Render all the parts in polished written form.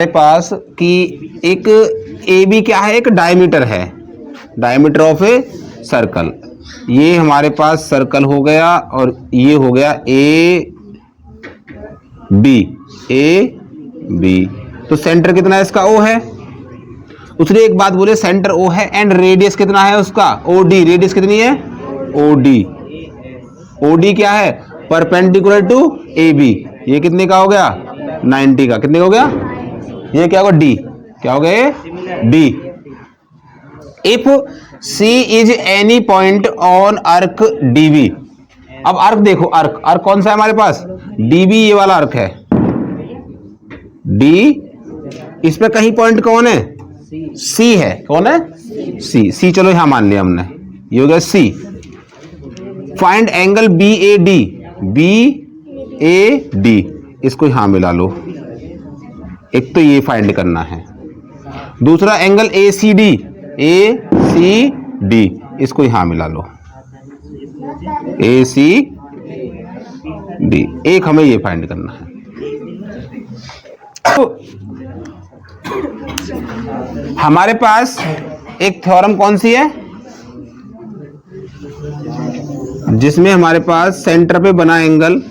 हमारे पास कि एक ए बी क्या है, एक डायमीटर है, डायमीटर ऑफ ए सर्कल। ये हमारे पास सर्कल हो गया और ये हो गया ए बी। तो सेंटर कितना है इसका, ओ है। उसने एक बात बोले, सेंटर ओ है एंड रेडियस कितना है उसका, ओ डी। रेडियस कितनी है, ओ डी क्या है, परपेंडिकुलर टू ए बी। ये कितने का हो गया, 90 का। कितने का हो गया, ये क्या होगा, डी। क्या हो गया, D. If C is any point on arc DB. अब अर्क देखो, अर्क कौन सा है हमारे पास, डीबी, ये वाला अर्क है डी। इस पे कहीं पॉइंट कौन है, सी है। कौन है, सी। चलो यहां मान लिया हमने, ये हो गया C. Find angle B A D. इसको यहां मिला लो। एक तो ये फाइंड करना है, दूसरा एंगल ए सी डी। इसको यहां मिला लो, ए सी डी। एक हमें ये फाइंड करना है। तो हमारे पास एक थ्योरम कौन सी है, जिसमें हमारे पास सेंटर पे बना एंगल,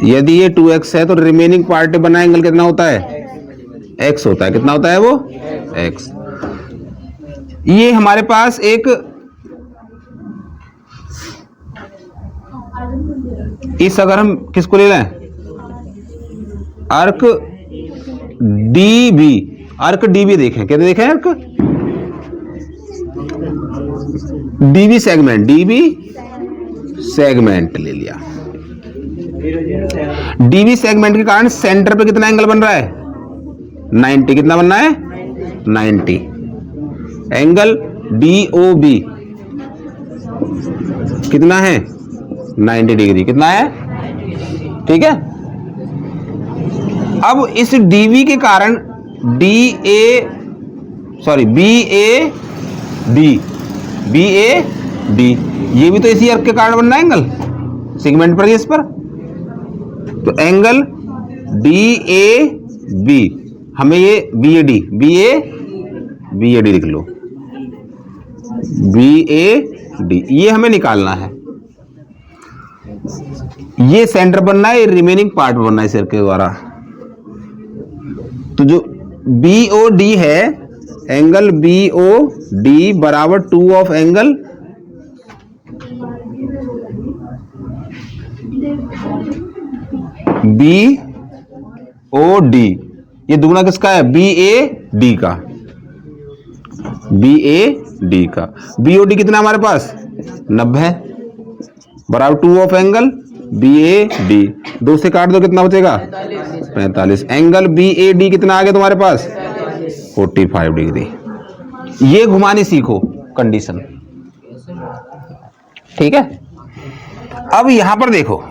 यदि ये 2x है तो रिमेनिंग पार्ट पे बना एंगल कितना होता है, x होता है। कितना होता है वो, x। ये हमारे पास एक इस, अगर हम किसको ले लें, अर्क डीबी देखें, कितने देखें अर्क डीबी सेगमेंट ले लिया। डीबी सेगमेंट के कारण सेंटर पे कितना एंगल बन रहा है, 90। कितना बनना है, 90। एंगल डीओबी कितना है, 90 डिग्री। कितना है, ठीक है। अब इस डीबी के कारण बी ए डी, ये भी तो इसी अर्क के कारण बनना है एंगल, सेगमेंट पर, इस पर। तो एंगल डी ए बी, हमें ये बी ए डी लिख लो, बी ए डी, ये हमें निकालना है। ये सेंटर बनना है, ये रिमेनिंग पार्ट बनना है इस के द्वारा। तो जो बी ओ डी है, एंगल बी ओ डी बराबर 2 of angle B O D. ये दुगना किसका है, बी ए डी का। बी ओ डी कितना हमारे पास, 90 बराबर 2 of angle B A D. 2 से काट दो, कितना बचेगा, 45। एंगल बी ए डी कितना आ गया तुम्हारे पास, 45 डिग्री। ये घुमाने सीखो कंडीशन, ठीक है। अब यहां पर देखो,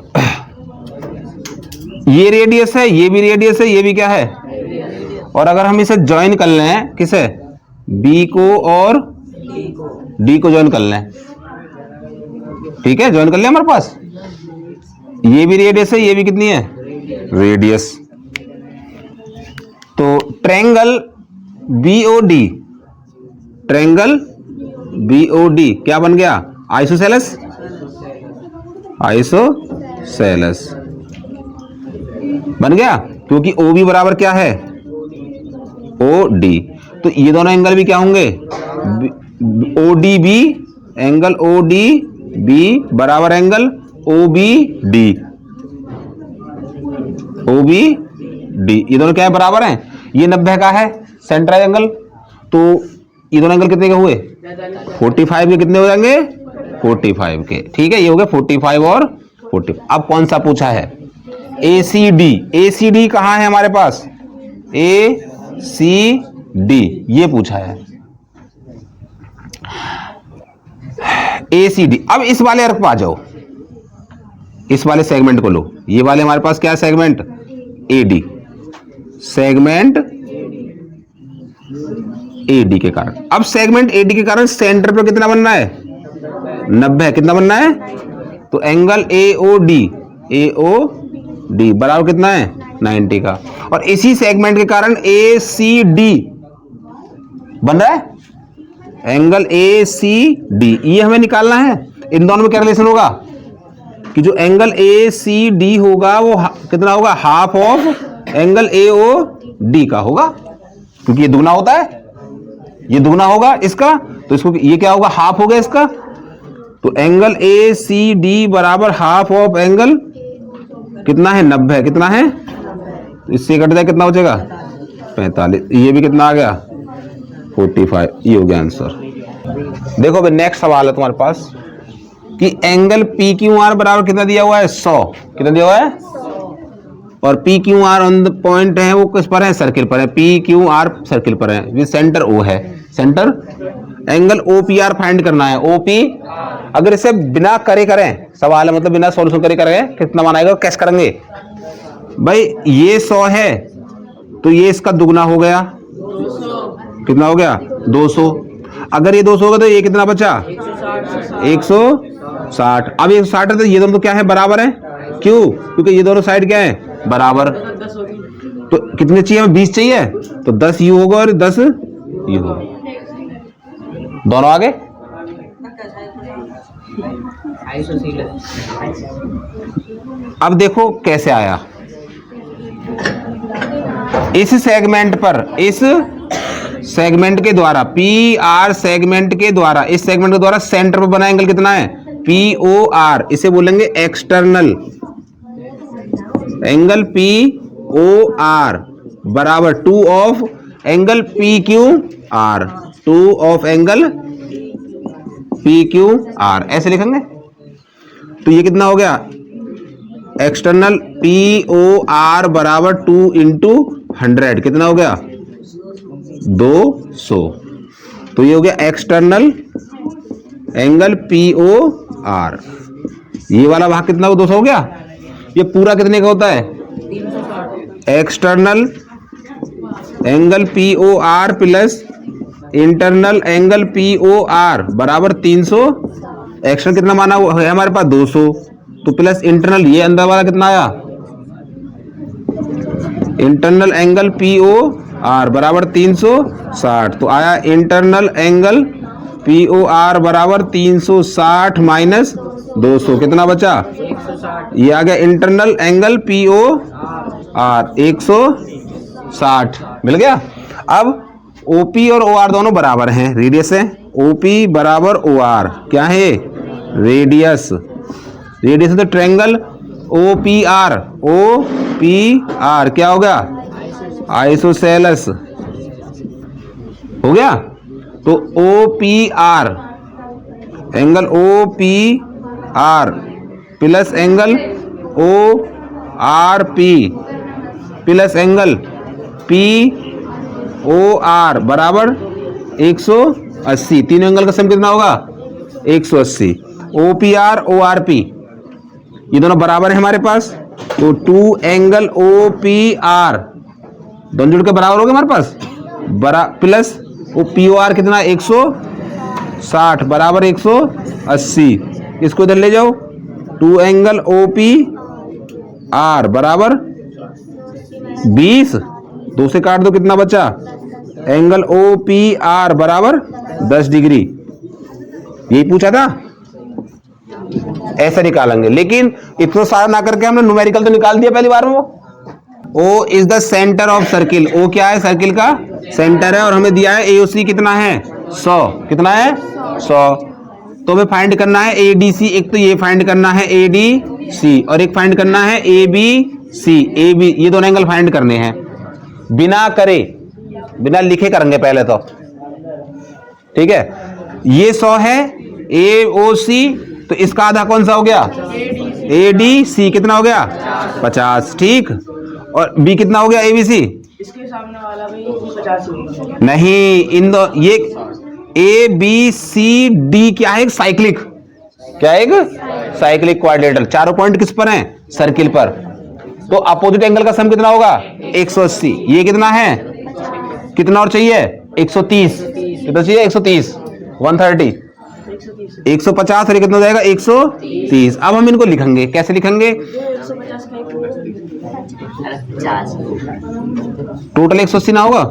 ये रेडियस है, ये भी रेडियस है, ये भी क्या है। और अगर हम इसे ज्वाइन कर लें, किसे, बी को और डी को ज्वाइन कर लें, ठीक है, ज्वाइन कर लिया हमारे पास। ये भी रेडियस है, ये भी कितनी है, रेडियस। तो ट्रायंगल बीओडी क्या बन गया, आइसोसेलेस बन गया, क्योंकि ओ बी बराबर क्या है, ओ डी। तो ये दोनों एंगल भी क्या होंगे, O D B. Angle O D B बराबर एंगल ओ बी डी। ये दोनों क्या है, बराबर हैं। ये 90 का है सेंटर एंगल, तो ये दोनों एंगल कितने के हुए, 45 के। कितने हो जाएंगे, 45 के, ठीक है। ये हो गया 45 और 40। अब कौन सा पूछा है, ए सी डी कहां है हमारे पास, ए सी डी, ये पूछा है ए सी डी। अब इस वाले अर्क पर आ जाओ, इस वाले सेगमेंट को लो। ये वाले हमारे पास क्या segment, A D, segment A D के कारण। अब सेगमेंट ए डी के कारण सेंटर पर कितना बनना है, 90। कितना बनना है, तो एंगल ए ओ डी बराबर कितना है, 90 का। और इसी सेगमेंट के कारण ACD बन रहा है, एंगल ACD, ये हमें निकालना है। इन दोनों में क्या रिलेशन होगा कि जो एंगल ACD होगा वो कितना होगा, हाफ ऑफ एंगल AOD का होगा, क्योंकि ये दुगना होता है, ये दुगना होगा इसका, तो इसको ये क्या होगा, हाफ हो गया इसका। तो एंगल ACD बराबर हाफ ऑफ एंगल कितना है, 90, कितना है, तो इससे कट जाए कितना बचेगा, 45, ये भी कितना आ गया, 45, ये हो गया आंसर। देखो भाई नेक्स्ट सवाल है तुम्हारे पास कि एंगल PQR बराबर कितना दिया हुआ है, 100, कितना दिया हुआ है, और PQR ऑन द पॉइंट है, वो किस पर है, सर्किल पर है, PQR सर्किल पर है, विद सेंटर O है, सेंटर। एंगल OPR फाइंड करना है, OP। अगर इसे बिना करे करें, सवाल है मतलब बिना सॉल्यूशन करे करें, कितना मान आएगा, कैसे करेंगे भाई, ये 100 है तो ये इसका दुगना हो गया, कितना हो गया, 200। अगर ये 200 होगा तो ये कितना बचा, 160। अब 160 है तो ये दोनों तो क्या है, बराबर है, क्यों, क्योंकि ये दोनों साइड क्या है, बराबर। तो कितने चाहिए, 20 चाहिए, तो 10 यू होगा और 10 यू होगा, दोनों आगे। अब देखो कैसे आया, इस सेगमेंट पर, इस सेगमेंट के द्वारा, PR सेगमेंट के द्वारा, इस सेगमेंट के द्वारा सेंटर पर बना एंगल कितना है, POR, इसे बोलेंगे एक्सटर्नल एंगल POR बराबर 2 of angle PQR, 2 of angle PQR, ऐसे लिखेंगे। तो ये कितना हो गया, एक्सटर्नल POR बराबर 2 इंटू 100, कितना हो गया, 200। तो ये हो गया एक्सटर्नल एंगल POR, ये वाला भाग कितना हो, 200 हो गया। ये पूरा कितने का होता है, external angle POR plus internal angle POR बराबर 300। एक्सटर्नल कितना माना है हमारे पास, 200, तो प्लस इंटरनल, ये अंदर वाला कितना आया, इंटरनल एंगल POR बराबर 360, तो आया इंटरनल एंगल POR बराबर 360 माइनस 200, कितना बचा, ये आ गया इंटरनल एंगल POR 160, मिल गया। अब OP और OR दोनों बराबर हैं, रेडियस है, OP बराबर OR क्या है, रेडियस, रेडियस तो ट्रायंगल OPR, OPR क्या हो गया, आइसोसेलेस हो गया। तो OPR angle OPR plus angle ORP plus angle POR बराबर 180, तीनों एंगल का सम कितना होगा, 180। OPR ORP ये दोनों बराबर है हमारे पास, तो 2 एंगल OPR दोनों जुड़ के बराबर हो गए हमारे पास, प्लस POR कितना, 160 बराबर 180, इसको इधर ले जाओ, 2 एंगल OPR बराबर 20, 2 से काट दो, कितना बचा, एंगल OPR बराबर 10 डिग्री, यही पूछा था, ऐसा निकालेंगे। लेकिन इतना सारा ना करके हमने न्यूमेरिकल तो निकाल दिया पहली बार में। वो O is the centre of circle, O क्या है, सर्किल का सेंटर है, और हमें दिया है AOC कितना है, 100, कितना है, 100। तो हमें फाइंड करना है ADC, एक तो ये फाइंड करना है ADC, और एक फाइंड करना है ABC, ये दोनों एंगल फाइंड करने हैं, बिना करे, बिना लिखे करेंगे पहले तो, ठीक है। ये 100 है AOC, तो इसका आधा कौन सा हो गया, ADC, कितना हो गया, 50, ठीक। और B कितना हो गया, ABC, इसके सामने वाला भी 50 होगा। नहीं, इन दो, ये ABCD क्या है, एक साइक्लिक, क्या है, एक साइक्लिक क्वाड्रिलेटरल, चारों पॉइंट किस पर हैं, सर्किल पर। तो अपोजिट एंगल का सम कितना होगा, 180, ये कितना है, कितना और चाहिए, 130, कितना चाहिए, 130, 130, 150, और ये कितना हो जाएगा, 130। अब हम इनको लिखेंगे, कैसे लिखेंगे, 150 का 50। टोटल 180 ना होगा।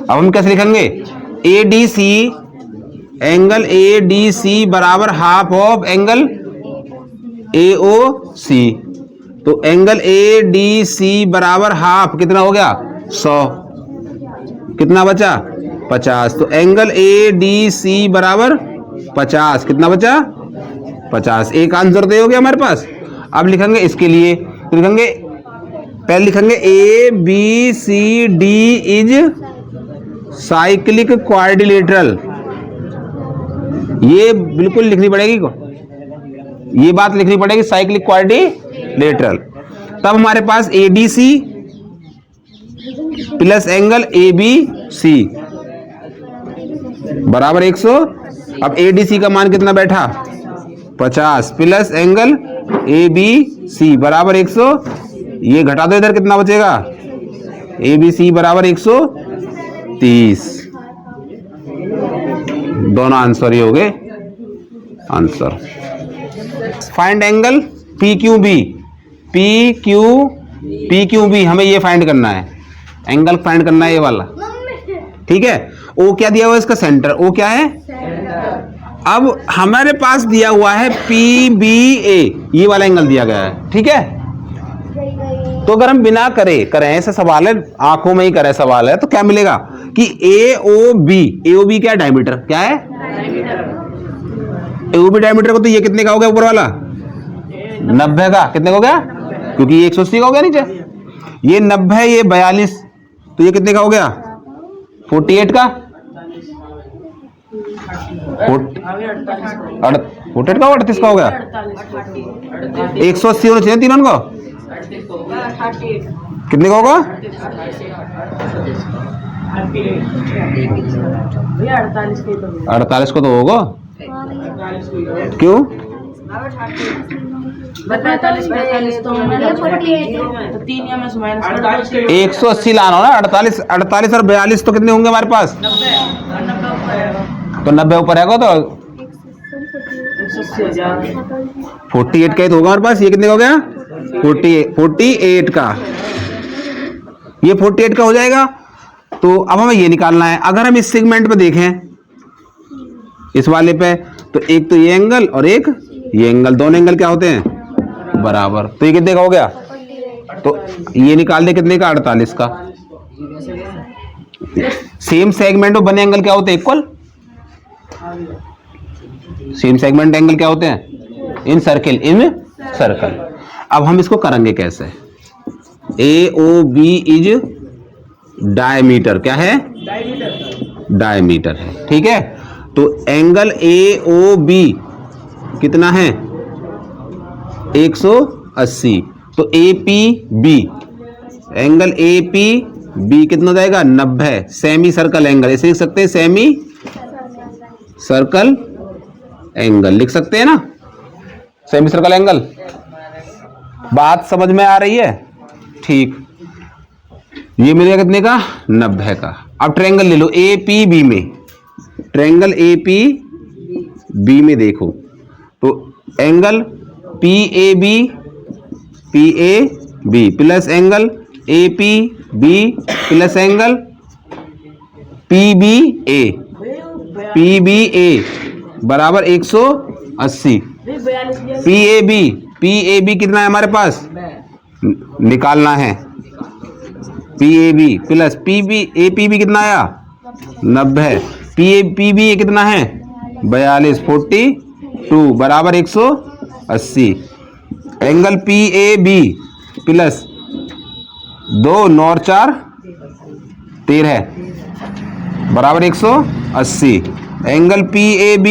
अब हम कैसे लिखेंगे? ADC, एंगल ADC बराबर हाफ ऑफ एंगल AOC। तो एंगल ADC बराबर हाफ कितना हो गया? 100। कितना बचा? 50। तो एंगल ADC बराबर 50। कितना बचा? 50। एक आंसर तो ये हो गया हमारे पास। अब लिखेंगे इसके लिए, तो लिखेंगे पहले लिखेंगे ABCD इज साइक्लिक क्वाड्रिलेटरल। ये बिल्कुल लिखनी पड़ेगी, ये बात लिखनी पड़ेगी, साइक्लिक क्वाड्रिलेटरल। तब हमारे पास ADC प्लस एंगल ABC बराबर 100। अब ADC का मान कितना बैठा? 50 प्लस एंगल ABC बराबर 100। ये घटा दो इधर, कितना बचेगा? ABC बराबर 130। दोनों आंसर ये हो गए answer. Find angle PQB। PQB हमें ये फाइंड करना है, एंगल फाइंड करना है ये वाला, ठीक है। O क्या दिया हुआ है इसका? सेंटर। O क्या है? अब हमारे पास दिया हुआ है PBA, ये वाला एंगल दिया गया है, ठीक है। तो अगर हम बिना करें ऐसे सवाल है, आंखों में ही करे सवाल है, तो क्या मिलेगा कि AOB क्या है? डायमीटर। क्या है? AOB डायमीटर को, तो ये कितने का हो गया ऊपर वाला? 90 का। कितने का हो गया? क्योंकि ये 180 का हो गया नीचे, ये 90, ये 42, तो ये कितने का हो गया? 48 का। 48 का 38 का हो गया? 180 होना चाहिए तीनों को। कितने का होगा? 48 को तो होगा। क्यों? 180 लाना हो ना। 48 और 42 तो कितने होंगे हमारे पास? तो 90 ऊपर है तो 48 का ही तो होगा हमारे पास। ये कितने का हो गया? 48 का। ये 48 का हो जाएगा। तो अब हमें ये निकालना है। अगर हम इस सेगमेंट पे देखें, इस वाले पे, तो एक तो ये एंगल और एक ये एंगल, दोनों एंगल क्या होते हैं? बराबर। तो ये कितने का हो गया? तो ये निकाल दे कितने का? 48 का। सेम सेगमेंट में बने एंगल क्या होते हैं? इक्वल। सेम सेगमेंट एंगल क्या होते हैं? इन सर्कल। अब हम इसको करेंगे कैसे? AOB is diameter. क्या है? डायमीटर है, ठीक है। तो एंगल AOB कितना है? 180। तो APB, एंगल APB कितना हो जाएगा? 90। सेमी सर्कल एंगल, ऐसे लिख सकते हैं, सेमी सर्कल एंगल लिख सकते हैं ना, सेमी सर्कल एंगल। बात समझ में आ रही है? ठीक। ये मिलेगा कितने का? 90 का। अब ट्रायंगल ले लो APB में, ट्रायंगल APB में देखो, तो angle PAB plus angle APB plus angle PBA बराबर 180। PAB कितना है हमारे पास? निकालना है। PAB प्लस APB कितना आया? 90। PBA कितना है? 42, 42 बराबर 180। एंगल PAB प्लस 2 9 और 4 13 बराबर 180। एंगल PAB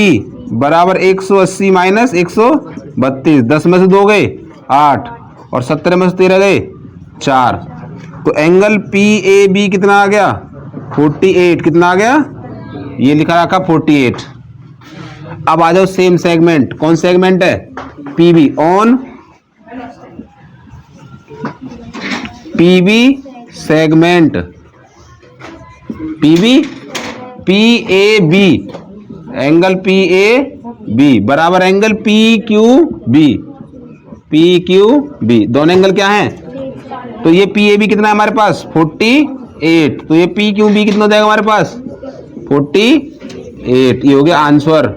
बराबर 180 माइनस 132, 10 में से 2 गए 8 और 17 में से 13 गए 4। तो एंगल PAB कितना आ गया? 48। कितना आ गया? ये लिखा रखा 48। अब आ जाओ सेम सेगमेंट। कौन सेगमेंट है? PB on PB segment, PAB angle PAB बराबर एंगल PQB। दोनों एंगल क्या हैं? तो ये पी ए बी कितना है हमारे पास 48, तो ये पी क्यू बी कितना हो जाएगा हमारे पास 48। ये हो गया आंसर,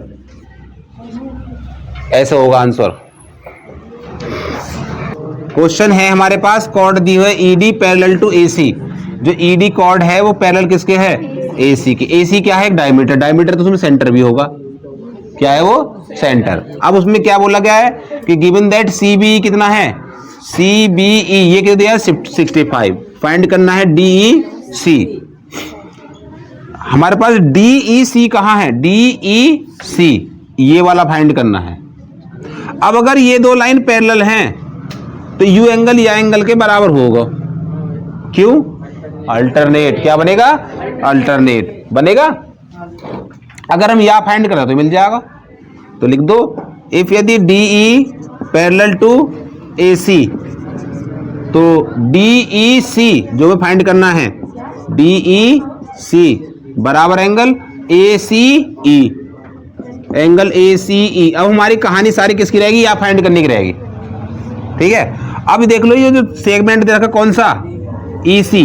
ऐसा होगा आंसर। क्वेश्चन है हमारे पास, कॉर्ड दी हुई है ईडी पैरेलल टू एसी। जो ईडी कॉर्ड है वो पैरेलल किसके है एसी के। एसी क्या है, एक डायमीटर, डायमीटर तो उसमें सेंटर भी होगा, क्या है वो सेंटर। अब उसमें क्या बोला गया है कि गिवन दैट सी बी कितना है, सी बी ई ये कितना दिया है 65, फाइंड करना है डी ई सी। हमारे पास डी ई सी कहाँ है, डी ई सी ये वाला फाइंड करना है। अब अगर ये दो लाइन पैरेलल हैं तो यू एंगल या एंगल के बराबर होगा, क्यों, अल्टरनेट, क्या बनेगा, अल्टरनेट बनेगा। अगर हम या फाइंड करें तो मिल जाएगा, तो लिख दो इफ यदि डी ई पैरेलल टू ए सी, तो डी ई सी जो हमें फाइंड करना है, डी ई सी बराबर angle A C E, angle A सी ई। अब हमारी कहानी सारी किसकी रहेगी, या फाइंड करने की रहेगी, ठीक है। अब देख लो ये जो सेगमेंट दे रखा कौन सा, E C,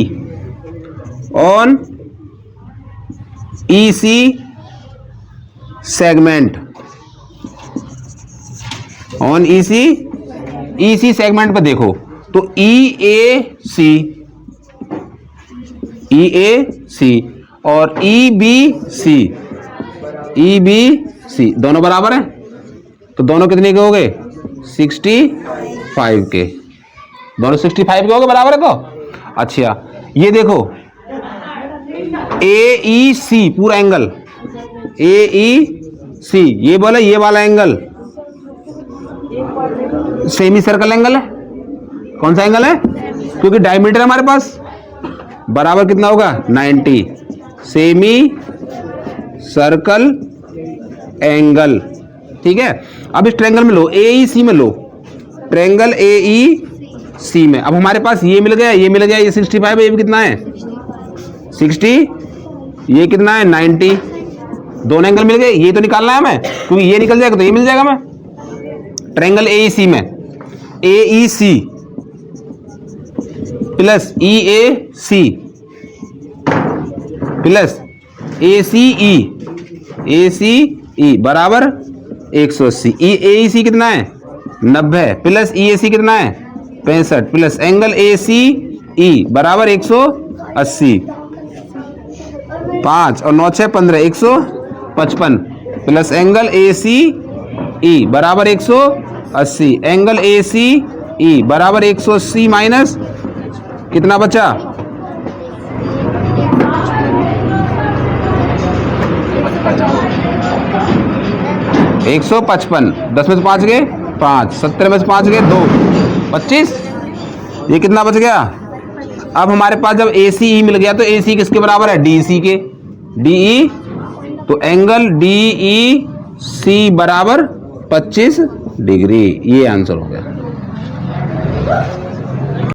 on E C segment, on E C segment पर देखो तो ई ए सी और ई बी सी दोनों बराबर हैं, तो दोनों कितने के हो गए 65 के, दोनों 65 के हो गए, बराबर है। तो अच्छा ये देखो ए ई सी पूरा एंगल, ए ई सी ये बोला, ये वाला एंगल सेमी सर्कल एंगल है। कौन सा एंगल है, क्योंकि डायमीटर हमारे पास बराबर कितना होगा 90, सेमी सर्कल एंगल, ठीक है। अब इस ट्रायंगल में लो, ए ई सी में लो, ट्रायंगल ए ई सी में। अब हमारे पास ये मिल गया, ये मिल गया, ये 65 है, ये भी कितना है 60, ये कितना है 90, दोनों एंगल मिल गए। ये तो निकालना है हमें, क्योंकि ये निकल जाएगा तो ये मिल जाएगा हमें। ट्रायंगल ए ई सी में ए ई सी प्लस ई ए सी प्लस ए सी ई बराबर 180। ए ई सी कितना है 90 प्लस ई ए सी कितना है 65 प्लस एंगल ए सी ई बराबर 180, 5 और 9 6 15 155 प्लस एंगल ए सी ई बराबर 180, एंगल ए सी ई बराबर 180 माइनस कितना बचा 155, 10 में से 5 गए 5, 70 में से 5 गए 2, 25, ये कितना बच गया। अब हमारे पास जब ए सी ई मिल गया तो ए सी किसके बराबर है डी सी के, डी ई, तो एंगल डी ई सी बराबर 25 डिग्री, ये आंसर हो गया।